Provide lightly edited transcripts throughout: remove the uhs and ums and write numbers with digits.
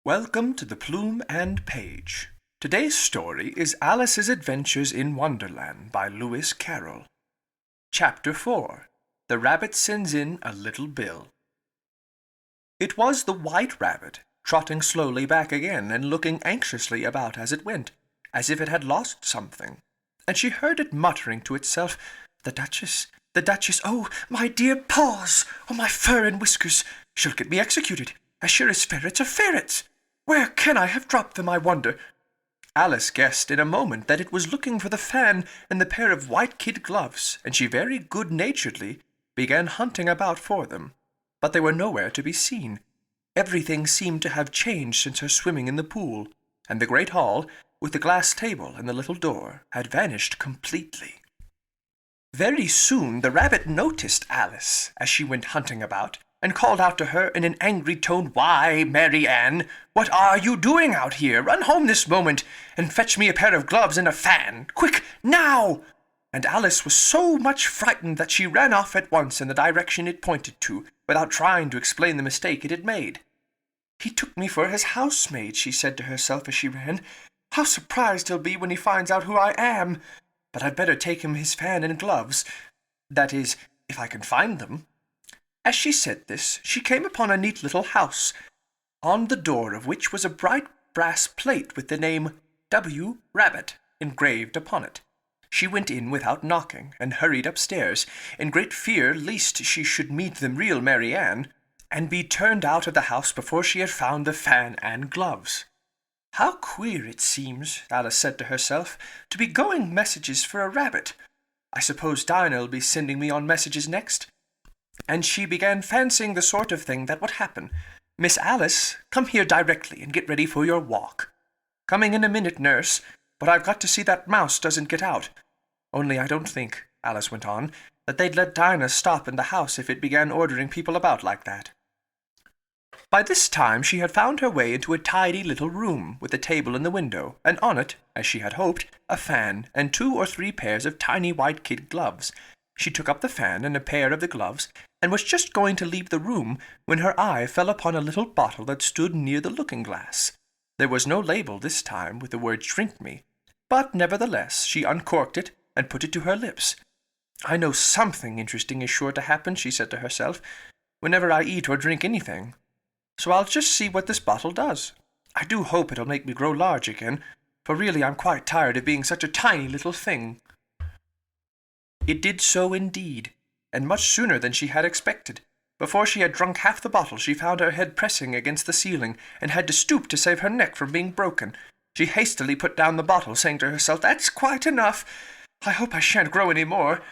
Welcome to the Plume and Page. Today's story is Alice's Adventures in Wonderland by Lewis Carroll. Chapter 4. The Rabbit Sends in a Little Bill. It was the White Rabbit, trotting slowly back again and looking anxiously about as it went, as if it had lost something. And she heard it muttering to itself, the Duchess, oh, my dear paws, oh, my fur and whiskers, she'll get me executed, as sure as ferrets are ferrets. Where can I have dropped them, I wonder? Alice guessed in a moment that it was looking for the fan and the pair of white kid gloves, and she very good-naturedly began hunting about for them. But they were nowhere to be seen. Everything seemed to have changed since her swimming in the pool, and the great hall, with the glass table and the little door, had vanished completely. Very soon the rabbit noticed Alice as she went hunting about, and called out to her in an angry tone, "Why, Mary Ann, what are you doing out here? Run home this moment, and fetch me a pair of gloves and a fan. Quick, now!" And Alice was so much frightened that she ran off at once in the direction it pointed to, without trying to explain the mistake it had made. "He took me for his housemaid," she said to herself as she ran. "How surprised he'll be when he finds out who I am! But I'd better take him his fan and gloves. That is, if I can find them." As she said this, she came upon a neat little house, on the door of which was a bright brass plate with the name W. Rabbit engraved upon it. She went in without knocking, and hurried upstairs, in great fear lest she should meet the real Mary Ann, and be turned out of the house before she had found the fan and gloves. "How queer it seems," Alice said to herself, "to be going messages for a rabbit. I suppose Dinah'll be sending me on messages next." And she began fancying the sort of thing that would happen. "Miss Alice, come here directly and get ready for your walk." "Coming in a minute, nurse, but I've got to see that mouse doesn't get out. Only I don't think," Alice went on, "that they'd let Dinah stop in the house if it began ordering people about like that." By this time she had found her way into a tidy little room, with a table in the window, and on it, as she had hoped, a fan and 2 or 3 pairs of tiny white kid gloves. She took up the fan and a pair of the gloves, and was just going to leave the room when her eye fell upon a little bottle that stood near the looking-glass. There was no label this time with the word "Drink Me," but nevertheless she uncorked it and put it to her lips. "I know something interesting is sure to happen," she said to herself, "whenever I eat or drink anything. So I'll just see what this bottle does. I do hope it'll make me grow large again, for really I'm quite tired of being such a tiny little thing." It did so indeed, and much sooner than she had expected. Before she had drunk half the bottle, she found her head pressing against the ceiling, and had to stoop to save her neck from being broken. She hastily put down the bottle, saying to herself, "That's quite enough. I hope I shan't grow any more.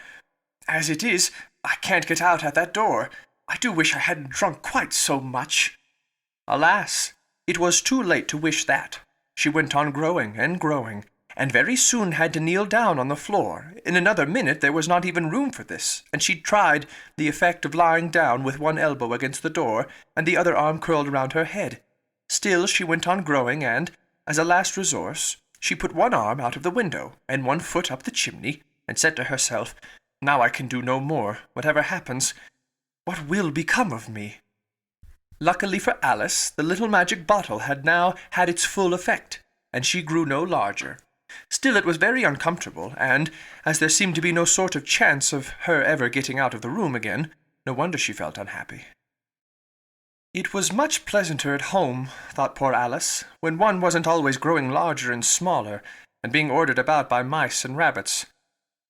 As it is, I can't get out at that door. I do wish I hadn't drunk quite so much." Alas, it was too late to wish that. She went on growing, and very soon had to kneel down on the floor. In another minute there was not even room for this, and she tried the effect of lying down with one elbow against the door, and the other arm curled around her head. Still she went on growing, and, as a last resource, she put one arm out of the window, and one foot up the chimney, and said to herself, "Now I can do no more, whatever happens. What will become of me?" Luckily for Alice, the little magic bottle had now had its full effect, and she grew no larger. Still it was very uncomfortable, and, as there seemed to be no sort of chance of her ever getting out of the room again, no wonder she felt unhappy. It was much pleasanter at home, thought poor Alice, when one wasn't always growing larger and smaller, and being ordered about by mice and rabbits.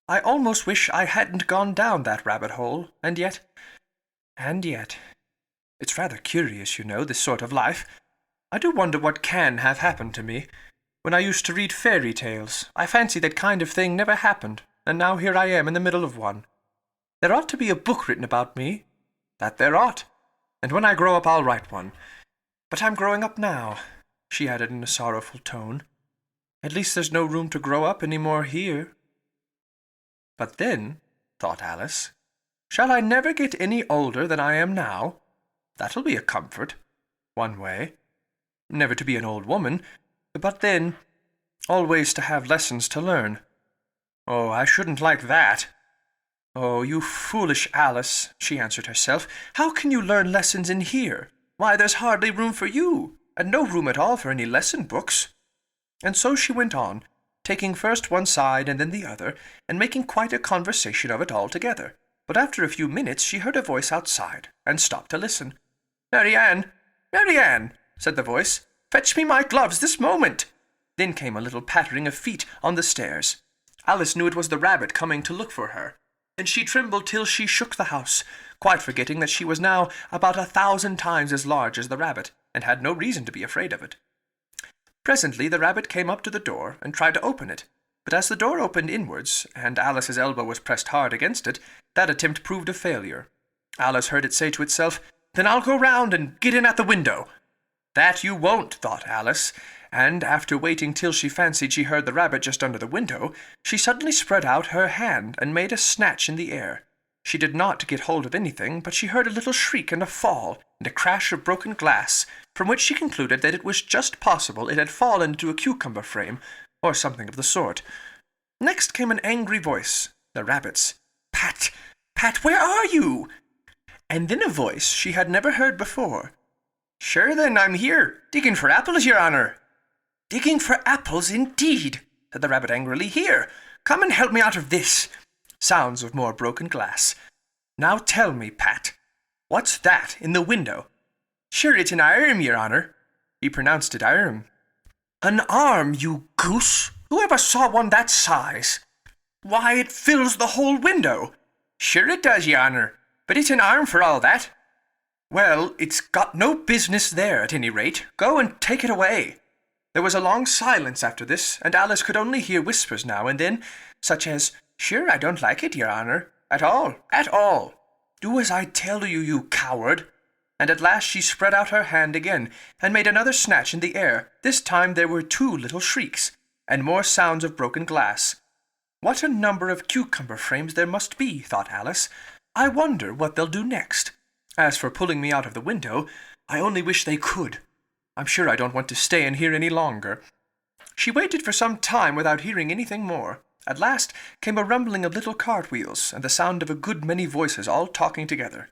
I almost wish I hadn't gone down that rabbit-hole, and yet, it's rather curious, you know, this sort of life. I do wonder what can have happened to me. When I used to read fairy tales, I fancy that kind of thing never happened, and now here I am in the middle of one. There ought to be a book written about me. That there ought. And when I grow up I'll write one. But I'm growing up now," she added in a sorrowful tone. "At least there's no room to grow up any more here." "But then," thought Alice, "shall I never get any older than I am now? That'll be a comfort, one way. Never to be an old woman, but then, always to have lessons to learn. Oh, I shouldn't like that." "Oh, you foolish Alice," she answered herself. "How can you learn lessons in here? Why, there's hardly room for you, and no room at all for any lesson books." And so she went on, taking first one side and then the other, and making quite a conversation of it altogether. But after a few minutes she heard a voice outside, and stopped to listen. "Mary Ann, Mary Ann," said the voice, "fetch me my gloves this moment." Then came a little pattering of feet on the stairs. Alice knew it was the rabbit coming to look for her, and she trembled till she shook the house, quite forgetting that she was now about 1,000 times as large as the rabbit, and had no reason to be afraid of it. Presently the rabbit came up to the door and tried to open it, but as the door opened inwards, and Alice's elbow was pressed hard against it, that attempt proved a failure. Alice heard it say to itself, "Then I'll go round and get in at the window." "That you won't," thought Alice, and after waiting till she fancied she heard the rabbit just under the window, she suddenly spread out her hand and made a snatch in the air. She did not get hold of anything, but she heard a little shriek and a fall, and a crash of broken glass, from which she concluded that it was just possible it had fallen into a cucumber frame, or something of the sort. Next came an angry voice, the rabbit's. "Pat, Pat, where are you?" And then a voice she had never heard before. "Sure then, I'm here, digging for apples, your honour." "Digging for apples, indeed," said the rabbit angrily. "Here, come and help me out of this." Sounds of more broken glass. "Now tell me, Pat, what's that in the window?" "Sure, it's an arm, your honour." He pronounced it arm. "An arm, you goose! Who ever saw one that size?" "Why, it fills the whole window." "Sure it does, your honour, but it's an arm for all that." "Well, it's got no business there, at any rate. Go and take it away." There was a long silence after this, and Alice could only hear whispers now and then, such as, "Sure, I don't like it, your honour. At all, at all. Do as I tell you, you coward." And at last she spread out her hand again, and made another snatch in the air. This time there were 2 little shrieks, and more sounds of broken glass. "What a number of cucumber frames there must be," thought Alice. "I wonder what they'll do next. As for pulling me out of the window, I only wish they could. I'm sure I don't want to stay in here any longer." She waited for some time without hearing anything more. At last came a rumbling of little cartwheels, and the sound of a good many voices all talking together.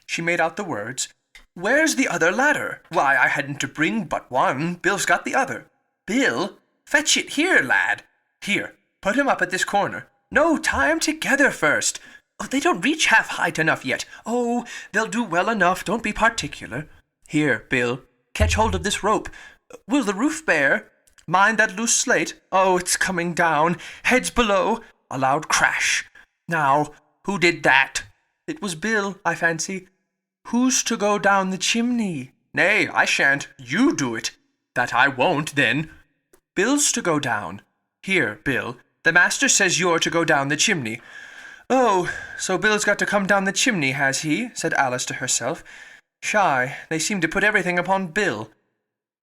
She made out the words, "Where's the other ladder? Why, I hadn't to bring but one. Bill's got the other." "Bill? Fetch it here, lad." "Here, put him up at this corner." "No, tie 'em together first." "Oh, they don't reach half height enough yet." "Oh, they'll do well enough. Don't be particular." "Here, Bill, catch hold of this rope. Will the roof bear? Mind that loose slate. Oh, it's coming down. Heads below." A loud crash. "Now, who did that?" "It was Bill, I fancy." "Who's to go down the chimney?" "Nay, I shan't. You do it." "That I won't, then." "Bill's to go down." "Here, Bill, the master says you're to go down the chimney." "Oh, so Bill's got to come down the chimney, has he?" said Alice to herself. "Shy, they seem to put everything upon Bill.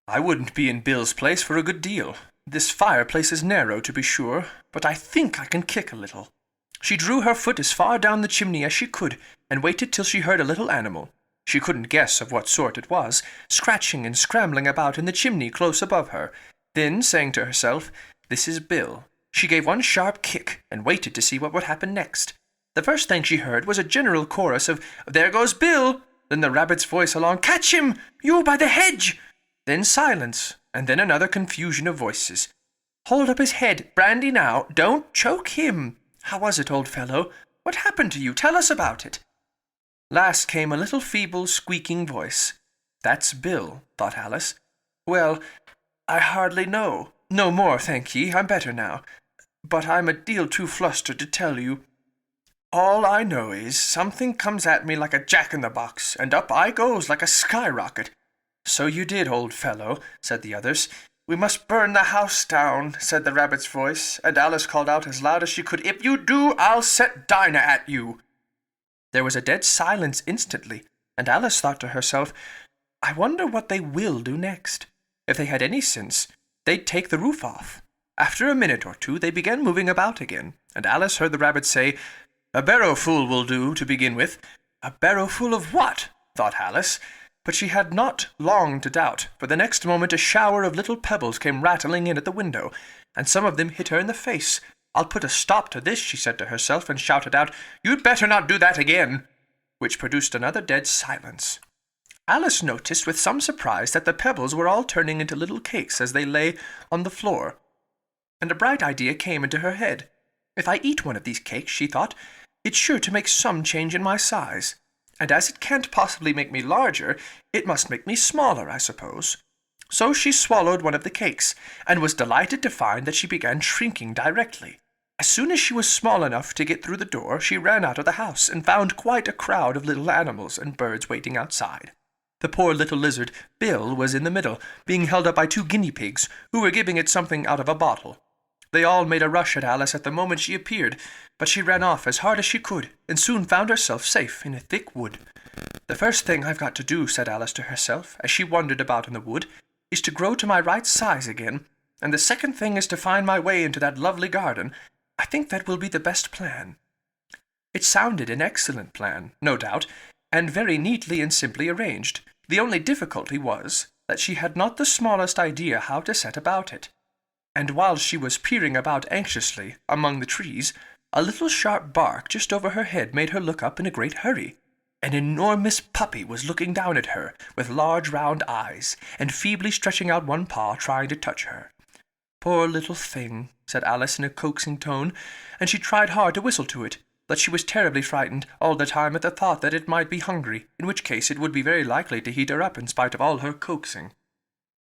I wouldn't be in Bill's place for a good deal. This fireplace is narrow, to be sure, but I think I can kick a little." She drew her foot as far down the chimney as she could, and waited till she heard a little animal. She couldn't guess of what sort it was, scratching and scrambling about in the chimney close above her. Then, saying to herself, "This is Bill," she gave one sharp kick, and waited to see what would happen next. The first thing she heard was a general chorus of, "There goes Bill!" Then the rabbit's voice along, "Catch him! You by the hedge!" Then silence, and then another confusion of voices. "Hold up his head, Brandy, now! Don't choke him! How was it, old fellow? What happened to you? Tell us about it." Last came a little feeble, squeaking voice. "That's Bill," thought Alice. "Well, I hardly know. No more, thank ye. I'm better now. But I'm a deal too flustered to tell you. All I know is something comes at me like a jack-in-the-box, and up I goes like a skyrocket." "So you did, old fellow," said the others. "We must burn the house down," said the rabbit's voice, and Alice called out as loud as she could, "If you do, I'll set Dinah at you." There was a dead silence instantly, and Alice thought to herself, "I wonder what they will do next. If they had any sense, they'd take the roof off." After a minute or two, they began moving about again, and Alice heard the rabbit say, "A barrowful will do, to begin with." "A barrowful of what?" thought Alice. But she had not long to doubt, for the next moment a shower of little pebbles came rattling in at the window, and some of them hit her in the face. "I'll put a stop to this," she said to herself, and shouted out, "You'd better not do that again," which produced another dead silence. Alice noticed with some surprise that the pebbles were all turning into little cakes as they lay on the floor, and a bright idea came into her head. If I eat one of these cakes, she thought, it's sure to make some change in my size, and as it can't possibly make me larger, it must make me smaller, I suppose. So she swallowed one of the cakes, and was delighted to find that she began shrinking directly. As soon as she was small enough to get through the door, she ran out of the house, and found quite a crowd of little animals and birds waiting outside. The poor little lizard, Bill, was in the middle, being held up by 2 guinea pigs, who were giving it something out of a bottle. They all made a rush at Alice at the moment she appeared, but she ran off as hard as she could, and soon found herself safe in a thick wood. "The first thing I've got to do," said Alice to herself, as she wandered about in the wood, "is to grow to my right size again, and the second thing is to find my way into that lovely garden. I think that will be the best plan." It sounded an excellent plan, no doubt, and very neatly and simply arranged. The only difficulty was that she had not the smallest idea how to set about it. And while she was peering about anxiously among the trees, a little sharp bark just over her head made her look up in a great hurry. An enormous puppy was looking down at her, with large round eyes, and feebly stretching out one paw, trying to touch her. "Poor little thing," said Alice in a coaxing tone, and she tried hard to whistle to it, but she was terribly frightened all the time at the thought that it might be hungry, in which case it would be very likely to eat her up in spite of all her coaxing.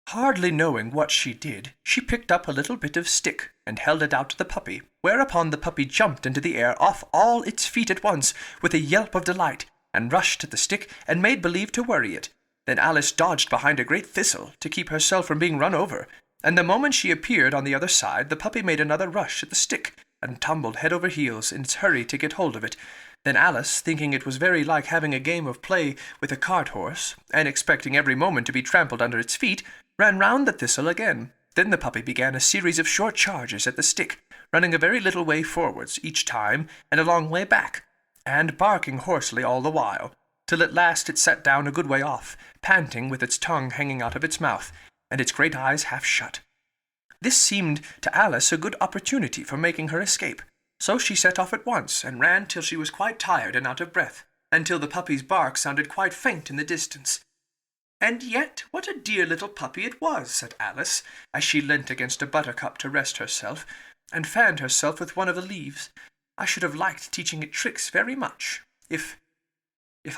Hardly knowing what she did, she picked up a little bit of stick and held it out to the puppy, whereupon the puppy jumped into the air off all its feet at once with a yelp of delight, and rushed at the stick and made believe to worry it. Then Alice dodged behind a great thistle to keep herself from being run over, and the moment she appeared on the other side, the puppy made another rush at the stick and tumbled head over heels in its hurry to get hold of it. Then Alice, thinking it was very like having a game of play with a cart horse, and expecting every moment to be trampled under its feet, ran round the thistle again. Then the puppy began a series of short charges at the stick, running a very little way forwards each time and a long way back, and barking hoarsely all the while, till at last it sat down a good way off, panting with its tongue hanging out of its mouth, and its great eyes half shut. This seemed to Alice a good opportunity for making her escape, so she set off at once, and ran till she was quite tired and out of breath, and till the puppy's bark sounded quite faint in the distance. "And yet, what a dear little puppy it was," said Alice, as she leant against a buttercup to rest herself, and fanned herself with one of the leaves. "I should have liked teaching it tricks very much, if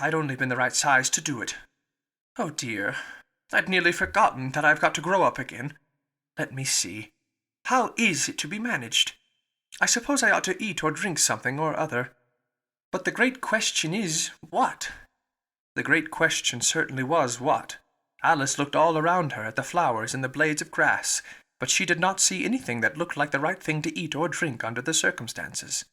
I'd only been the right size to do it. Oh dear, I'd nearly forgotten that I've got to grow up again. Let me see. How is it to be managed? I suppose I ought to eat or drink something or other. But the great question is, what?" The great question certainly was what. Alice looked all around her at the flowers and the blades of grass, but she did not see anything that looked like the right thing to eat or drink under the circumstances.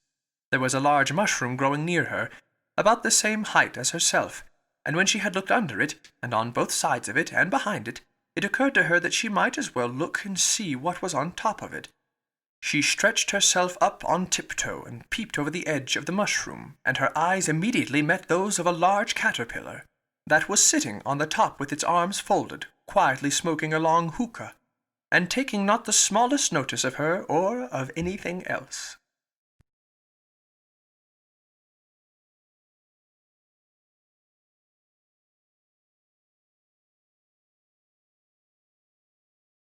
There was a large mushroom growing near her, about the same height as herself, and when she had looked under it, and on both sides of it, and behind it, it occurred to her that she might as well look and see what was on top of it. She stretched herself up on tiptoe and peeped over the edge of the mushroom, and her eyes immediately met those of a large caterpillar that was sitting on the top with its arms folded, quietly smoking a long hookah, and taking not the smallest notice of her or of anything else.